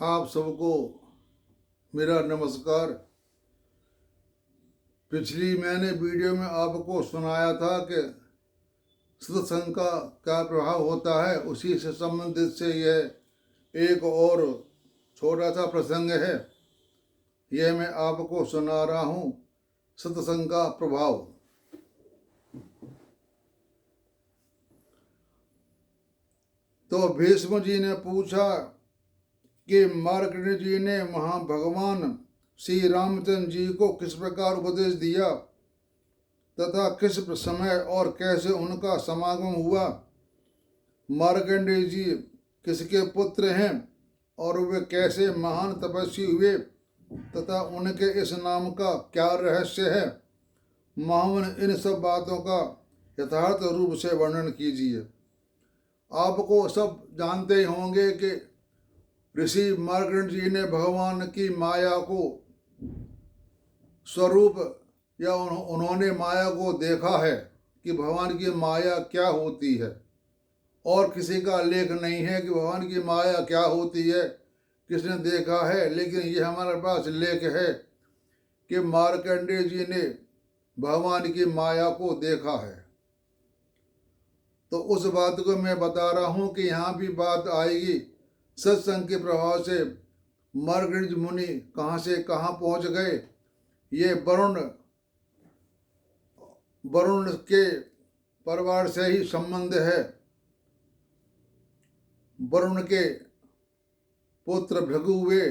आप सबको मेरा नमस्कार। पिछली मैंने वीडियो में आपको सुनाया था कि सत्संग का क्या प्रभाव होता है, उसी से संबंधित से यह एक और छोटा सा प्रसंग है। यह मैं आपको सुना रहा हूँ, सत्संग का प्रभाव। तो भीष्म जी ने पूछा कि मार्कंडेय जी ने महाभगवान श्री रामचंद्र जी को किस प्रकार उपदेश दिया तथा किस समय और कैसे उनका समागम हुआ। मार्कंडेय जी किसके पुत्र हैं और वे कैसे महान तपस्वी हुए तथा उनके इस नाम का क्या रहस्य है। महावन इन सब बातों का यथार्थ रूप से वर्णन कीजिए। आपको सब जानते ही होंगे कि ऋषि मार्कंडेय जी ने भगवान की माया को स्वरूप या उन्होंने माया को देखा है कि भगवान की माया क्या होती है, और किसी का लेख नहीं है कि भगवान की माया क्या होती है, किसने देखा है। लेकिन ये हमारे पास लेख है कि मार्कंडेय जी ने भगवान की माया को देखा है। तो उस बात को मैं बता रहा हूँ कि यहाँ भी बात आएगी। सत्संग के प्रभाव से मार्कंडेय मुनि कहाँ से कहाँ पहुँच गए। ये वरुण के परिवार से ही संबंध है। वरुण के पुत्र भृगु हुए,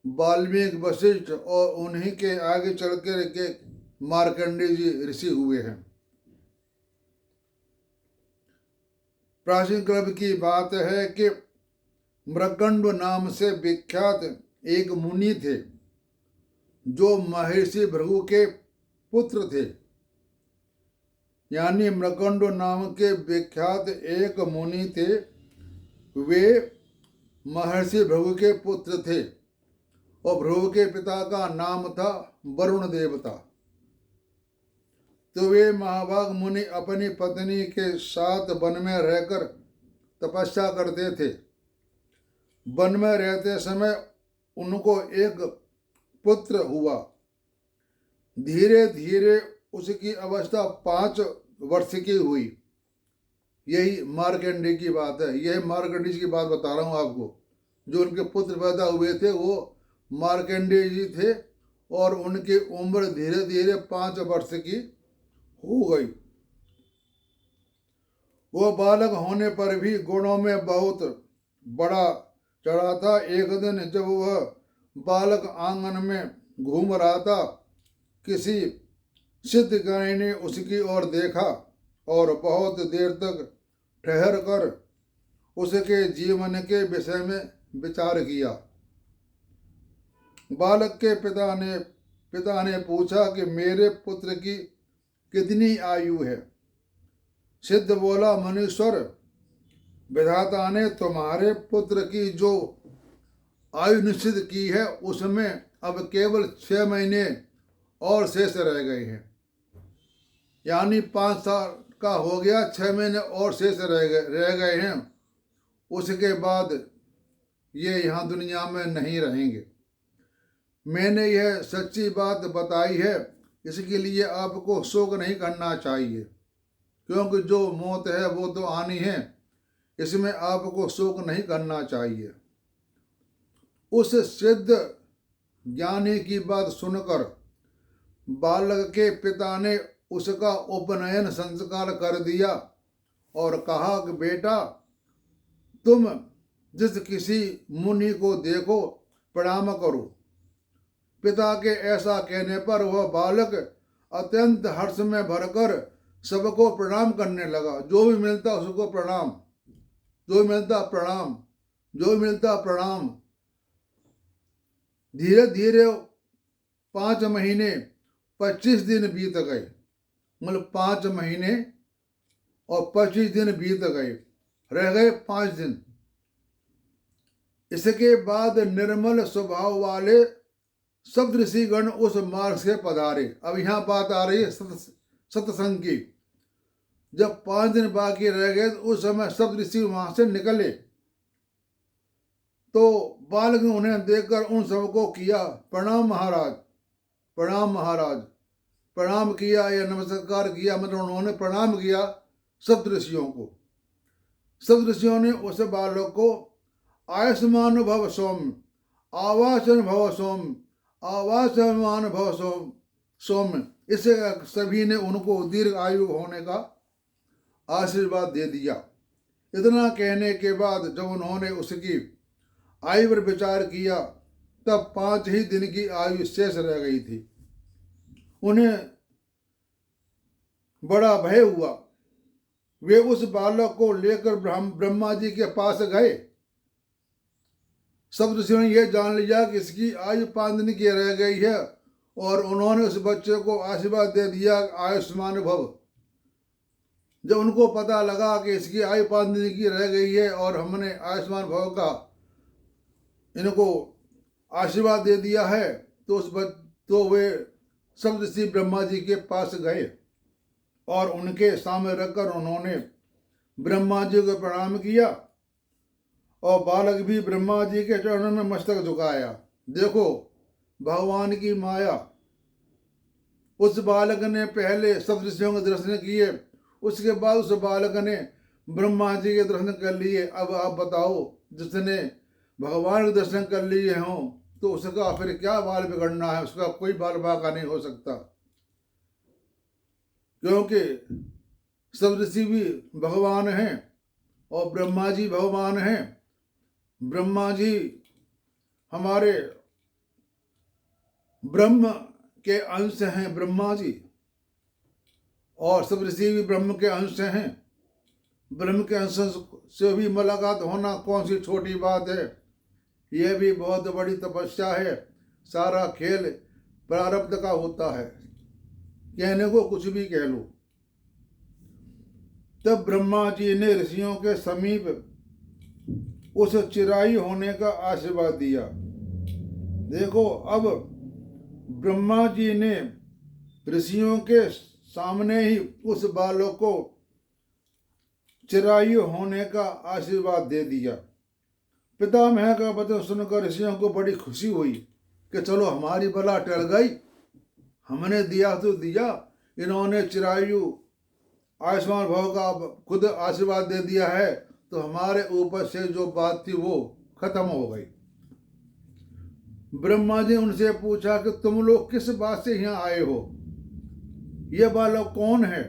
वाल्मीकि वशिष्ठ और उन्हीं के आगे चल कर के मार्कंडेय जी ऋषि हुए हैं। प्राचीन काल की बात है कि मृगंड नाम से विख्यात एक मुनि थे जो महर्षि भृगु के पुत्र थे। यानी मृगंड नाम के विख्यात एक मुनि थे, वे महर्षि भृगु के पुत्र थे और भृगु के पिता का नाम था वरुण देवता। तो वे महाभाग मुनि अपनी पत्नी के साथ वन में रहकर तपस्या करते थे। वन में रहते समय उनको एक पुत्र हुआ। धीरे धीरे उसकी अवस्था 5 वर्ष की हुई। यही मार्कंडेय की बात है। यही मार्कंडेय की बात बता रहा हूँ आपको। जो उनके पुत्र पैदा हुए थे वो मार्कंडेय जी थे और उनकी उम्र धीरे धीरे 5 वर्ष की हो गई। वो बालक होने पर भी गुणों में बहुत बड़ा चढ़ा था। एक दिन जब वह बालक आंगन में घूम रहा था, किसी सिद्ध गाय ने उसकी ओर देखा और बहुत देर तक ठहर कर उसके जीवन के विषय में विचार किया। बालक के पिता ने पूछा कि मेरे पुत्र की कितनी आयु है। सिद्ध बोला, मनुष्वर, विधाता ने तुम्हारे पुत्र की जो आयु निश्चित की है उसमें अब केवल 6 महीने और शेष रह गए हैं। यानी 5 साल का हो गया, 6 महीने और शेष रह गए हैं। उसके बाद ये यहाँ दुनिया में नहीं रहेंगे। मैंने यह सच्ची बात बताई है, इसके लिए आपको शोक नहीं करना चाहिए, क्योंकि जो मौत है वो तो आनी है। इसमें आपको शोक नहीं करना चाहिए। उस सिद्ध ज्ञानी की बात सुनकर बालक के पिता ने उसका उपनयन संस्कार कर दिया और कहा कि बेटा, तुम जिस किसी मुनि को देखो प्रणाम करो। पिता के ऐसा कहने पर वह बालक अत्यंत हर्ष में भरकर सबको प्रणाम करने लगा। जो भी मिलता उसको प्रणाम, जो मिलता प्रणाम, जो मिलता प्रणाम। धीरे धीरे 5 महीने 25 दिन बीत गए। मतलब 5 महीने और 25 दिन बीत गए, रह गए 5 दिन। इसके बाद निर्मल स्वभाव वाले सब ऋषिगण उस मार्ग से पधारे। अब यहाँ बात आ रही है सत्संग की। जब 5 दिन बाकी रह गए तो उस समय सब ऋषि वहां से निकले। तो बालक ने उन्हें देखकर उन सबको किया प्रणाम महाराज, प्रणाम महाराज, प्रणाम किया या नमस्कार किया, मतलब उन्होंने प्रणाम किया सब ऋषियों को। सब ऋषियों ने उस बालक को आयुष्मान भव सौम्य, आवासन भव सौम्य, आवासमान भव सौम्य, इससे सभी ने उनको दीर्घ आयु होने का आशीर्वाद दे दिया। इतना कहने के बाद जब उन्होंने उसकी आयु पर विचार किया तब 5 ही दिन की आयु शेष रह गई थी। उन्हें बड़ा भय हुआ। वे उस बालक को लेकर ब्रह्मा जी के पास गए। सब ऋषियों ने यह जान लिया कि इसकी आयु 5 दिन की रह गई है और उन्होंने उस बच्चे को आशीर्वाद दे दिया आयुष्मान भव। जब उनको पता लगा कि इसकी आयु 5 दिन की रह गई है और हमने आयुष्मान भव का इनको आशीर्वाद दे दिया है, तो वे सब ऋषि ब्रह्मा जी के पास गए और उनके सामने रखकर उन्होंने ब्रह्मा जी को प्रणाम किया और बालक भी ब्रह्मा जी के चरणों में मस्तक झुकाया। देखो भगवान की माया। उस बालक ने पहले सब ऋषियों के दर्शन किए, उसके बाद उस बालक ने ब्रह्मा जी के दर्शन कर लिए। अब आप बताओ, जिसने भगवान के दर्शन कर लिए हों तो उसका फिर क्या बाल बिगड़ना है? उसका कोई बाल बाका नहीं हो सकता, क्योंकि सब ऋषि भी भगवान हैं और ब्रह्मा जी भगवान हैं। ब्रह्मा जी हमारे ब्रह्म के अंश हैं, ब्रह्मा जी, और सब ऋषि भी ब्रह्म के अंश हैं। ब्रह्म के अंश से भी मुलाकात होना कौन सी छोटी बात है? यह भी बहुत बड़ी तपस्या है। सारा खेल प्रारब्ध का होता है, कहने को कुछ भी कह लो। तब ब्रह्मा जी ने ऋषियों के समीप उस चिरायु होने का आशीर्वाद दिया। देखो, अब ब्रह्मा जी ने ऋषियों के सामने ही उस बालक को चिरायु होने का आशीर्वाद दे दिया। पितामह का वचन सुनकर ऋषियों को बड़ी खुशी हुई कि चलो हमारी बला टल गई, हमने दिया तो दिया, इन्होंने चिरायु आयुष्मान भव का खुद आशीर्वाद दे दिया है, तो हमारे ऊपर से जो बात थी वो खत्म हो गई। ब्रह्मा जी उनसे पूछा कि तुम लोग किस बात से यहाँ आए हो? यह बालक कौन है,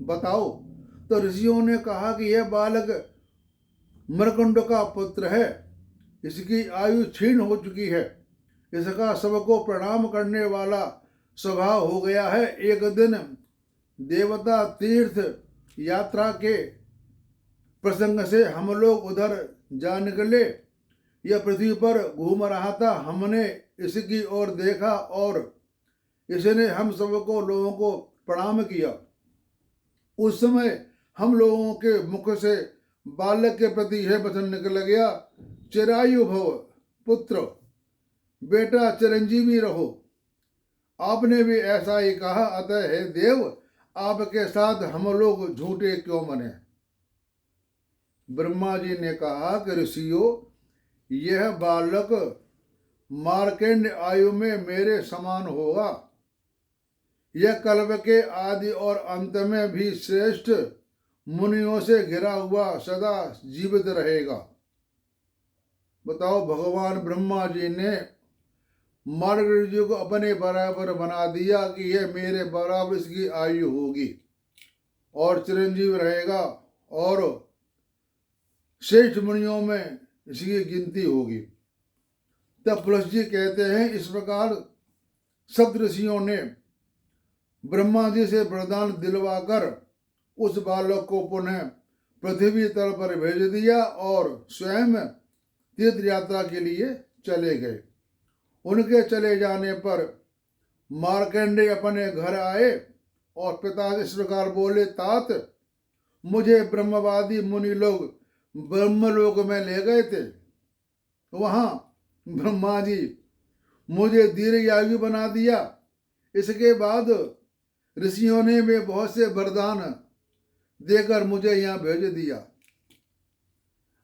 बताओ। तो ऋषियों ने कहा कि यह बालक मरकंड का पुत्र है, इसकी आयु क्षीण हो चुकी है, इसका सबको प्रणाम करने वाला स्वभाव हो गया है। एक दिन देवता तीर्थ यात्रा के प्रसंग से हम लोग उधर जा निकले। यह पृथ्वी पर घूम रहा था, हमने इसकी ओर देखा और इसने हम सबको लोगों को प्रणाम किया। उस समय हम लोगों के मुख से बालक के प्रति यह वचन निकल गया, चिरायु भव पुत्र, बेटा चिरंजीवी रहो। आपने भी ऐसा ही कहा, अतः हे देव, आपके साथ हम लोग झूठे क्यों बने? ब्रह्मा जी ने कहा कि ऋषियों, यह बालक मार्केंड आयु में मेरे समान होगा। यह कल्प के आदि और अंत में भी श्रेष्ठ मुनियों से घिरा हुआ सदा जीवित रहेगा। बताओ, भगवान ब्रह्मा जी ने मार्कंडेय जी को अपने बराबर बना दिया कि यह मेरे बराबर इसकी आयु होगी और चिरंजीव रहेगा और श्रेष्ठ मुनियों में इसकी गिनती होगी। तब पुलस जी कहते हैं, इस प्रकार सप्त ऋषियों ने ब्रह्मा जी से वरदान दिलवाकर उस बालक को पुनः पृथ्वी तल पर भेज दिया और स्वयं तीर्थ यात्रा के लिए चले गए। उनके चले जाने पर मार्कंडेय अपने घर आए और पिता इस प्रकार बोले, तात, मुझे ब्रह्मवादी मुनि लोग ब्रह्मलोक में ले गए थे। वहां ब्रह्मा जी मुझे दीर्घ आयु बना दिया। इसके बाद ऋषियों ने वे बहुत से वरदान देकर मुझे यहाँ भेज दिया।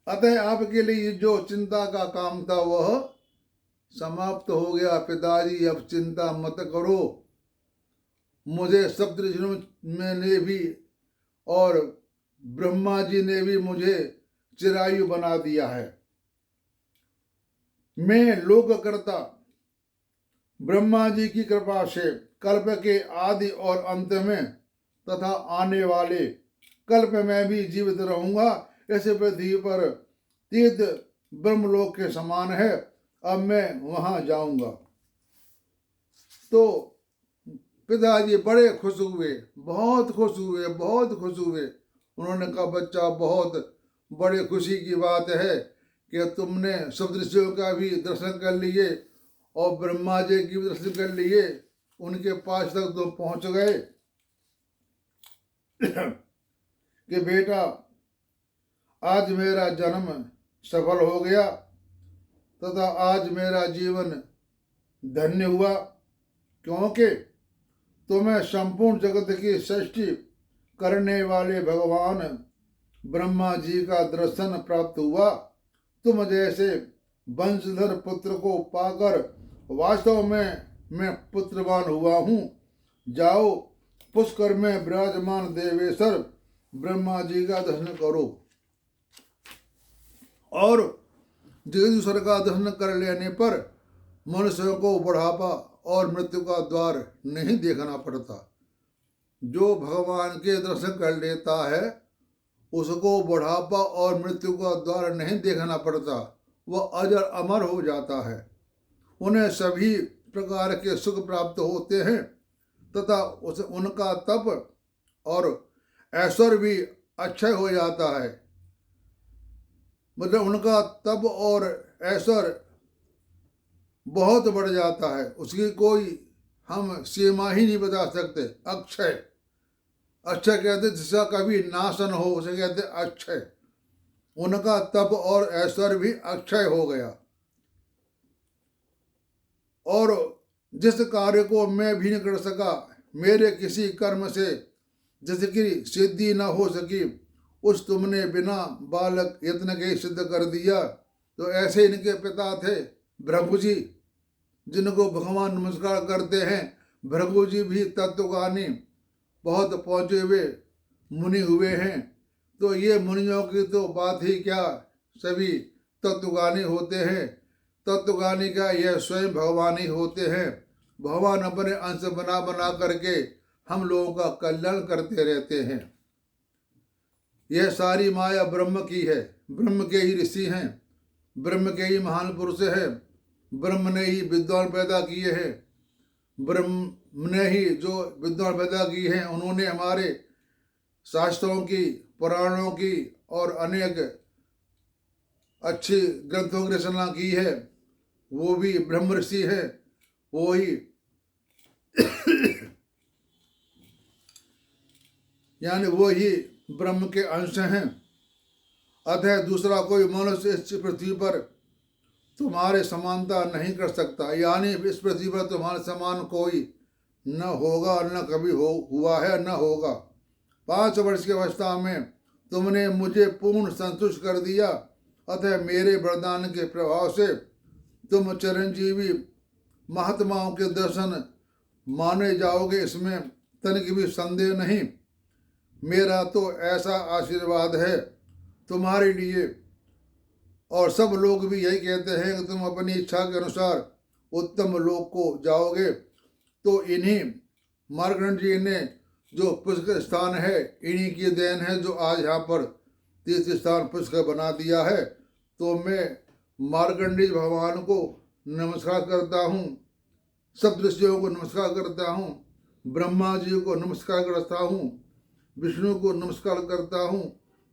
अतः आपके लिए जो चिंता का काम था वह समाप्त हो गया। पिताजी अब चिंता मत करो, मुझे सप्तऋषियों में ने भी और ब्रह्मा जी ने भी मुझे चिरायु बना दिया है। मैं लोककर्ता ब्रह्मा जी की कृपा से कल्प के आदि और अंत में तथा आने वाले कल्प में भी जीवित रहूंगा। ऐसे पृथ्वी पर तीर्थ ब्रह्मलोक के समान है। अब मैं वहां जाऊंगा। तो पिताजी बड़े खुश हुए, बहुत खुश हुए, बहुत खुश हुए। उन्होंने कहा, बच्चा, बहुत बड़े खुशी की बात है कि तुमने सप्तऋषियों का भी दर्शन कर लिए और ब्रह्मा जी की भी दर्शन कर लिए, उनके पास तक तुम पहुंच गए कि बेटा आज मेरा जन्म सफल हो गया तथा आज मेरा जीवन धन्य हुआ, क्योंकि तुम्हें संपूर्ण जगत की सृष्टि करने वाले भगवान ब्रह्मा जी का दर्शन प्राप्त हुआ। तुम जैसे वंशधर पुत्र को पाकर वास्तव में मैं पुत्रवान हुआ हूँ। जाओ, पुष्कर में विराजमान देवेश्वर ब्रह्मा जी का दर्शन करो और जगदीश्वर का दर्शन कर लेने पर मनुष्य को बुढ़ापा और मृत्यु का द्वार नहीं देखना पड़ता। जो भगवान के दर्शन कर लेता है उसको बुढ़ापा और मृत्यु का द्वार नहीं देखना पड़ता, वह अजर अमर हो जाता है। उन्हें सभी प्रकार के सुख प्राप्त होते हैं तथा उनका तप और ऐश्वर्य भी अक्षय हो जाता है। मतलब उनका तप और ऐश्वर्य बहुत बढ़ जाता है, उसकी कोई हम सीमा ही नहीं बता सकते। अक्षय, अक्षय कहते जिसका कभी नाश न हो उसे कहते अक्षय। उनका तप और ऐश्वर्य भी अक्षय हो गया। और जिस कार्य को मैं भी नहीं कर सका, मेरे किसी कर्म से जिसकी सिद्धि न हो सकी, उस तुमने बिना बालक यत्न के सिद्ध कर दिया। तो ऐसे इनके पिता थे भृगु जी, जिनको भगवान नमस्कार करते हैं। भृगु जी भी तत्वज्ञानी बहुत पहुंचे हुए मुनि हुए हैं। तो ये मुनियों की तो बात ही क्या, सभी तत्वज्ञानी होते हैं। तत्वज्ञानी का यह स्वयं भगवान ही होते हैं। भगवान अपने अंश बना बना करके हम लोगों का कल्याण करते रहते हैं। यह सारी माया ब्रह्म की है, ब्रह्म के ही ऋषि हैं, ब्रह्म के ही महान पुरुष हैं, ब्रह्म ने ही विद्वान पैदा किए हैं। ब्रह्म ने ही जो विद्वान पैदा किए हैं, उन्होंने हमारे शास्त्रों की, पुराणों की और अनेक अच्छी ग्रंथों की रचना की है। वो भी ब्रह्म ऋषि है, वो ही यानी वो ही ब्रह्म के अंश हैं। अतः दूसरा कोई मनुष्य इस पृथ्वी पर तुम्हारे समानता नहीं कर सकता, यानी इस पृथ्वी पर तुम्हारे समान कोई न होगा, न कभी हुआ है, न होगा। 5 वर्ष की अवस्था में तुमने मुझे पूर्ण संतुष्ट कर दिया। अतः मेरे वरदान के प्रभाव से तुम चिरंजीवी महात्माओं के दर्शन माने जाओगे, इसमें तनिक भी संदेह नहीं। मेरा तो ऐसा आशीर्वाद है तुम्हारे लिए, और सब लोग भी यही कहते हैं कि तुम अपनी इच्छा के अनुसार उत्तम लोक को जाओगे। तो इन्हीं मार्कंड जी ने जो पुष्कर स्थान है, इन्हीं की देन है जो आज यहाँ पर तीर्थ स्थान पुष्कर बना दिया है। तो मैं मार्कंडेय भगवान को नमस्कार करता हूँ, सब ऋषियों को नमस्कार करता हूँ, ब्रह्मा जी को नमस्कार करता हूँ, विष्णु को नमस्कार करता हूँ,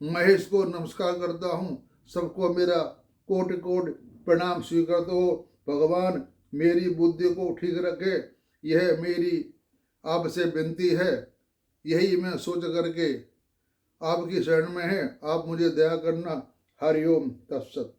महेश को नमस्कार करता हूँ। सबको मेरा कोटि कोटि प्रणाम स्वीकार हो। भगवान मेरी बुद्धि को ठीक रखे, यह मेरी आपसे विनती है। यही मैं सोच करके आपकी शरण में है, आप मुझे दया करना। हरिओम तत्सत।